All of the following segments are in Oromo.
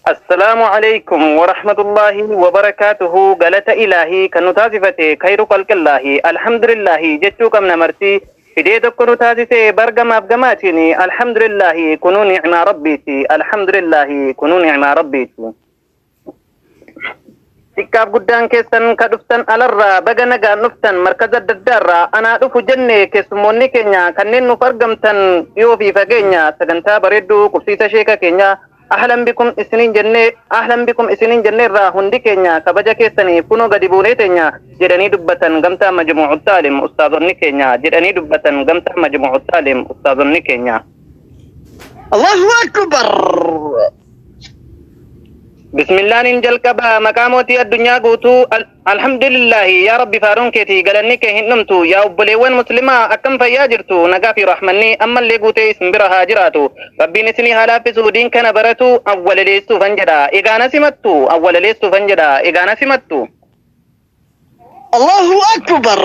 السلام عليكم ورحمة الله وبركاته. قالت إلهي كنتازفته خير خلق الله الحمد لله جتو كم نمرتي فديتك كنتازفه برقم أبقماتيني الحمد لله كنو نعم ربيتي الحمد لله كنو نعم ربيتي. Tikkaaf guddaan keessan ka dhuftan alarraa baga nagaan dhuftan markaza daddaarraa anaa dhufu jenne keessummoonni keenya kanneen nuuf argamtan dhiyoo fi fageenya sagantaa bareedduu qubsiisa sheeka keenya ahlan bikum isiniin jenneerraa hundi keenya kabaja keessanii kunoo gadi buunee teenya jedhanii dubbatan gamtaa majmuu'u taalim ustaazonni keenya jedhanii dubbatan gamtaa majmuu'u taalim ustaazonni keenya. Allahu akbar. بسم الله ننجل كبا مقاموتي الدنيا قوتو الحمد لله يا ربي فارون كيتي قلنك هنمتو يا أبليوان مسلمة أكم فياجرتو نقا في رحمني أما اللي قوتي اسم برها جراتو ربي نسني هلافسو دين كان براتو أول ليستو فنجدا إغانا سمتو أول ليستو فنجدا إغانا سمتو. الله أكبر.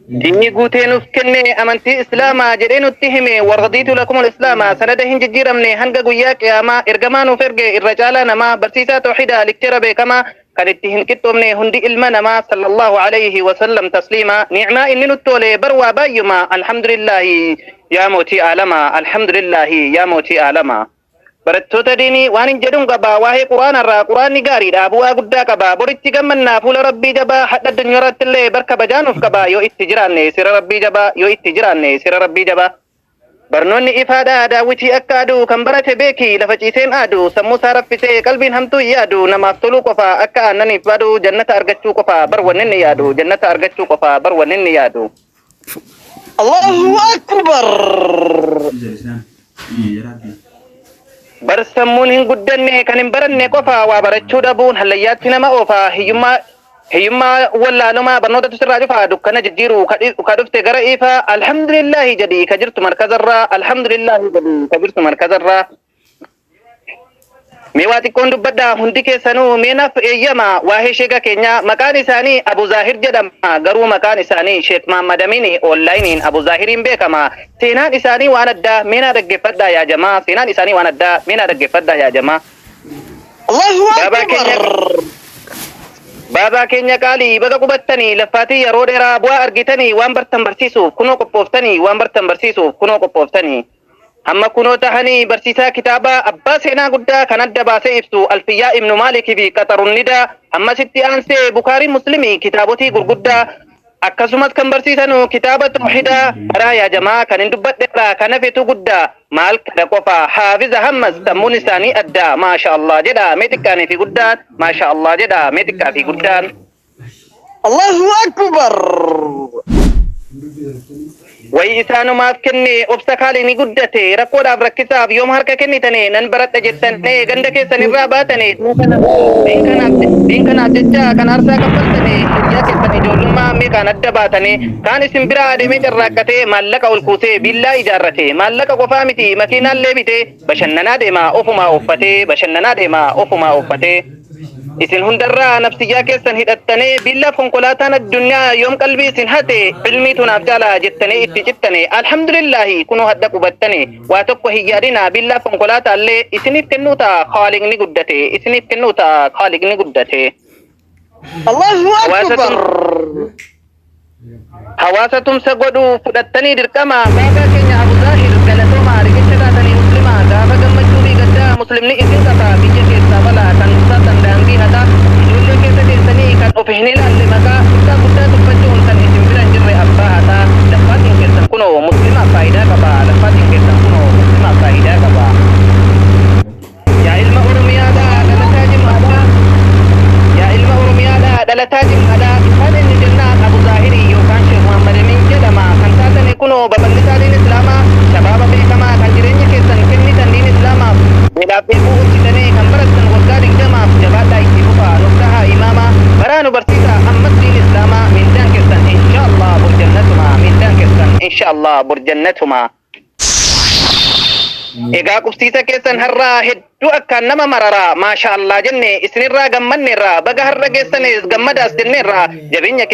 ديني قوتين افكني امنتي اسلاما جرين اتهمي ورضيت لكم الاسلام سندهن ججيرمني هنگا قوياك ياما ارقمانو فرق الرجالة نما برسيسا توحيدا لكتربي كما كالتهن كتومني هندي علما نما صلى الله عليه وسلم تسليما نعما إني نتولي بروا بايما الحمد لله يا موتي آلما الحمد لله يا موتي آلما. barattoota diinii waan hin jedhuun qabaa waa'ee quraanarraa quraanni gaariidha bu'aa guddaa qabaa boritti gammannaa fuula rabbii jabaa hadha addunyaa irratti illee barka bajaanuuf qabaa yoo itti jiraanne sira rabbii jabaa yoo itti jiraanne sira rabbii jabaa. Barnoonni ifaadha daawwitii akka aduu kan barate beeki lafa ciiseen aduu sammuu isaa raffisee qalbiin hamtuu yaadu namaaf toluu qofa akka aannaniif baadu jannata argachuu qofa bar wanni inni yaadu jannata argachuu qofa bar wanni inni yaadu. Allahu akbar. Barsammuun hin guddanne kan hin baranne qofa waa barachuu dhabuun hallayyaatti nama oofa hiyyummaa wallaalumaa barnoota tusirraa dhufaa dukkana jijjiiru ka dhufte gara ifa alhamdulillahi jedhi ka jirtu markazarraa alhamdulillahi jedhi ka jirtu markazarraa. Mee waa xiqqoon dubbadha hundi keessanuu mee naaf eeyyama waa'ee sheeka keenya maqaan isaanii Abu Zaahir jedhama garuu maqaan isaanii Sheek Mahammad Amin onlaayiniin Abu Zaahiriin beekama. Seenaan isaanii waan addaa mee naa dhaggeeffadhaa yaa jamaa seenaan isaanii waan addaa mee naa dhaggeeffadhaa yaa jamaa. Allahu akbar. Baabaa keenya qaalii baga qubattanii laffaatii yeroo dheeraa bu'aa argitanii waan bartan barsiisuuf kunoo qophooftanii waan bartan barsiisuuf kunoo qophooftanii. Amma kunoo tahanii barsiisaa kitaaba abbaa seenaa guddaa kan adda baasee ibsu Alfiyyaa Ibnu Maalikii fi Qaxarun Nidaa ammasitti aansee Bukaarii Muslimii kitaabotii gurguddaa akkasumas kan barsiisanu kitaaba tawhidaa karaa yaa jamaa kan hin dubbadheerraa kan hafetu guddaa maal kana qofa haafiza hammas sammuun isaanii addaa maasha Allah jedha mee xiqqaanii fi guddaan maasha Allah jedha mee xiqqaa fi guddaan. Allahu akbar. Wayi isaanumaaf kenne obsa kaalii ni guddate rakkoodhaaf rakkisaaf yoom harka kennitane nan baradha jettane ganda keessan irraa baatane diin kanaaf jecha kan aarsaa kaffaltane guyyaa keessan ijoollummaa mee kaan adda baatane kaan isin biraa adeemee carraaqqate maallaqa ol kuusee billaa ijaarrate maallaqa qofaa miti makiinaallee bite bashannanaa deemaa ofumaa uffatee bashannanaa deemaa ofumaa uffatee. Isin hundarraa nafsiyyaa keessan hidhattanii billaaf konkolaataan addunyaa yoom qalbii isin hate ilmii tunaaf jaalaa jettanii itti cittane alhamdulillahi kunoo hadda qubattane waa tokko hin yaadina billaaf konkolaataallee isiniif kennuu ta'a Haaliqni guddate isiniif kennuu ta'a Haaliqni guddate. Allahu akbar. Hawaasa tumsa godhu fudhattanii dirqama baabaa keenya Abu Zaahir galatooma riqicha taatanii muslima gaafa gammachuu fi gaddaa muslimni isin qaba biyya keessaa balaa kan uffatan daandii hataa ijoollee keessa keessanii kan of hin ilaalle maqaa guddaa tuffachuun kan isin bira hin jirre abbaa hataa laffaatiin keessan kunoo muslimaaf faayidaa qaba laffaatiin keessan kunoo muslimaaf faayidaa qaba. Yaa ilma Oromiyaadhaa dhalataa jimmaadhaa yaa ilma Oromiyaadhaa dhalataa jimmaadhaa isaan inni jennaan Abu Zaahirii yookaan Sheek Mahammad Amin jedhama kan taatani kunoo babal'isaa diin islaamaa shabaaba beekamaa kan jireenya keessan kennitan diin islaamaaf beelaaf beekuu hojjetanii kan baratan waggaa 20 jabaadhaa itti fufaa nuktahaa imaamaa baraa nu barsiisa ammas diin islaamaa mindaan keessan inshaallah burjannatuma mindaan keessan inshaallah burjannatuma. Egaa qubsiisa keessan har'aa hedduu akkaan nama mararaa maasha Allah jenne isinirraa gammanneerraa baga har'a geessanis gammadaas jenneerraa jabeenya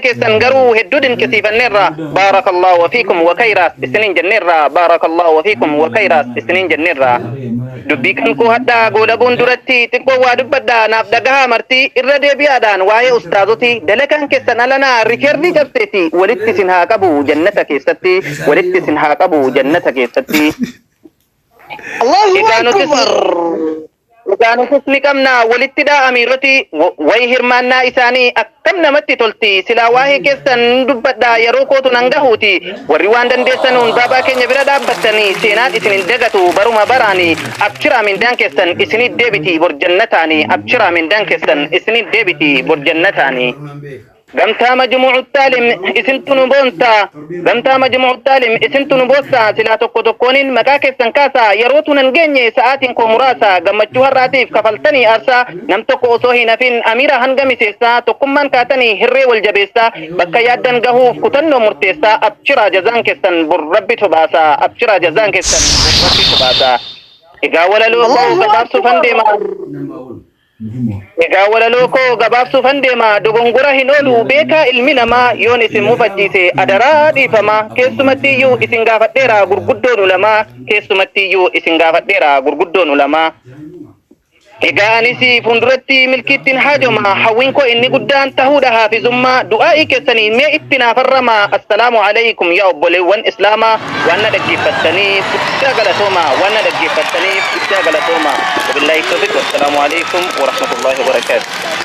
keessan garuu hedduu dinqisiifanneerraa baarakallahu fiikum wa khayraas isiniin jenneerraa baarakallahu fiikum wa khayraas isiniin jenneerraa dubbii kan koo haddaa goolabuun duratti xiqqoo waa dubbadhaa naaf dhagahaa martii irra deebi'aadhaan waa'ee ustaazoti dalagaan keessan alanaa rikeerrii cabseeti walitti isin haa qabu jannata keessatti walitti isin haa qabu jannata keessatti الله أكبر Dhugaanutus ni qabna walitti amiiroti wayi hirmaannaa isaanii akkam namatti tolti silaa waa'ee keessan dubbadha yeroo kootu nan gahuuti warri waan dandeessanuun baabaa keenya bira dhaabbattanii seenaan isin hin dagatu baruma baraanii abshiraa mindaan keessan isinii deebiti bor jannataanii abshiraa mindaan keessan isinii deebiti bor jannataanii gamtaa majmuucu taalim isintunu boonta gamtaa majmuucu taalim isintunu boossa silaa tokko tokkoonin maqaa keessan kaasaa yeroo tunan geenye sa'aatiin koo muraasa gammachuu har'aatiif kafaltanii aarsaa nam tokko osoo hin hafin amiira hanga miseessaa tokkummaan kaatanii hirree wal jabeessaa bakka yaaddan gahuuf kutannoo murteessaa abshiraa jazaan keessan bor rabbi tobaasaa abshiraa jazaan keessan bor rabbi tobaasaa egaa walaloo koo gabaabsuufan deema egaa walaloo koo gabaabsuufan deema dogongora hin oolu beekaa ilmi namaa yoon isin mufachiise adaraa dhiifama keessumatti iyyuu isin gaafadheera gurguddoon ulamaa keessumatti iyyuu isin gaafadheera gurguddoon ulamaa egaa anis fuulduratti milkiittiin haajoma hawwiin koo inni guddaan tahuudha haafizummaa du'aa'ii keessanii mee itti naafarrama assalaamu alaykum yaa obboleewwan islaamaa waan na dhaggeeffattaniif guddaa galatooma waan na dhaggeeffattaniif guddaa galatooma wabillahi tawfiq wassalaamu alaykum wa rahmatullahi wa barakatuh